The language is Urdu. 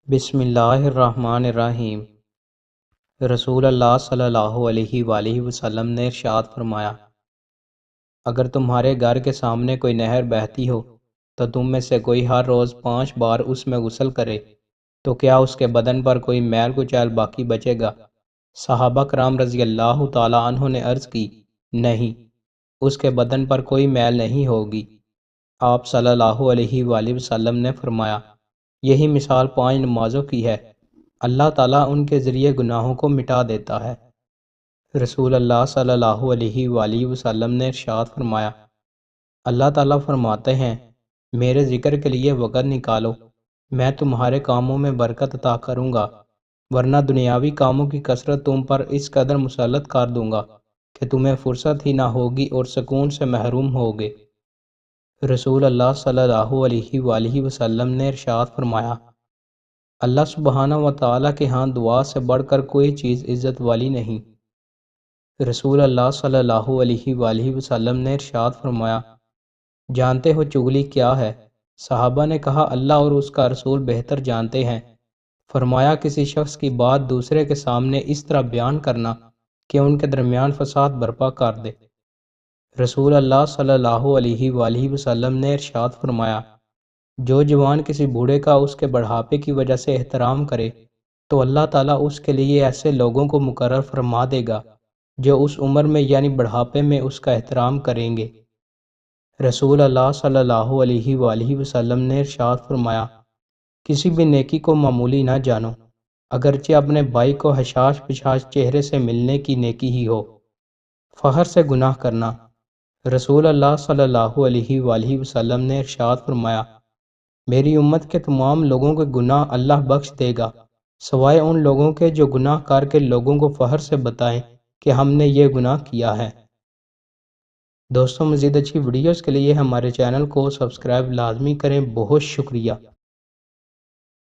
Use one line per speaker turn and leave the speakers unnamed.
بسم اللہ الرحمن الرحیم۔ رسول اللہ صلی اللہ علیہ وآلہ وسلم نے ارشاد فرمایا، اگر تمہارے گھر کے سامنے کوئی نہر بہتی ہو تو تم میں سے کوئی ہر روز 5 بار اس میں غسل کرے تو کیا اس کے بدن پر کوئی میل کچیل باقی بچے گا؟ صحابہ کرام رضی اللہ تعالی عنہ نے عرض کی، نہیں، اس کے بدن پر کوئی میل نہیں ہوگی۔ آپ صلی اللہ علیہ وآلہ وسلم نے فرمایا، یہی مثال 5 نمازوں کی ہے، اللہ تعالیٰ ان کے ذریعے گناہوں کو مٹا دیتا ہے۔ رسول اللہ صلی اللہ علیہ وآلہ وسلم نے ارشاد فرمایا، اللہ تعالیٰ فرماتے ہیں، میرے ذکر کے لیے وقت نکالو، میں تمہارے کاموں میں برکت عطا کروں گا، ورنہ دنیاوی کاموں کی کثرت تم پر اس قدر مسلط کر دوں گا کہ تمہیں فرصت ہی نہ ہوگی اور سکون سے محروم ہوگے۔ رسول اللہ صلی اللہ علیہ وآلہ وسلم نے ارشاد فرمایا، اللہ سبحانہ و تعالیٰ کے ہاں دعا سے بڑھ کر کوئی چیز عزت والی نہیں۔ رسول اللہ صلی اللہ علیہ وآلہ وسلم نے ارشاد فرمایا، جانتے ہو چغلی کیا ہے؟ صحابہ نے کہا، اللہ اور اس کا رسول بہتر جانتے ہیں۔ فرمایا، کسی شخص کی بات دوسرے کے سامنے اس طرح بیان کرنا کہ ان کے درمیان فساد برپا کر دے۔ رسول اللہ صلی اللہ علیہ وآلہ وسلم نے ارشاد فرمایا، جو جوان کسی بوڑھے کا اس کے بڑھاپے کی وجہ سے احترام کرے تو اللہ تعالیٰ اس کے لیے ایسے لوگوں کو مقرر فرما دے گا جو اس عمر میں یعنی بڑھاپے میں اس کا احترام کریں گے۔ رسول اللہ صلی اللہ علیہ وآلہ وسلم نے ارشاد فرمایا، کسی بھی نیکی کو معمولی نہ جانو، اگرچہ اپنے بھائی کو حشاش پشاش چہرے سے ملنے کی نیکی ہی ہو۔ فخر سے گناہ کرنا۔ رسول اللہ صلی اللہ علیہ وآلہ وسلم نے ارشاد فرمایا، میری امت کے تمام لوگوں کے گناہ اللہ بخش دے گا سوائے ان لوگوں کے جو گناہ کر کے لوگوں کو فخر سے بتائیں کہ ہم نے یہ گناہ کیا ہے۔ دوستوں، مزید اچھی ویڈیوز کے لیے ہمارے چینل کو سبسکرائب لازمی کریں۔ بہت شکریہ۔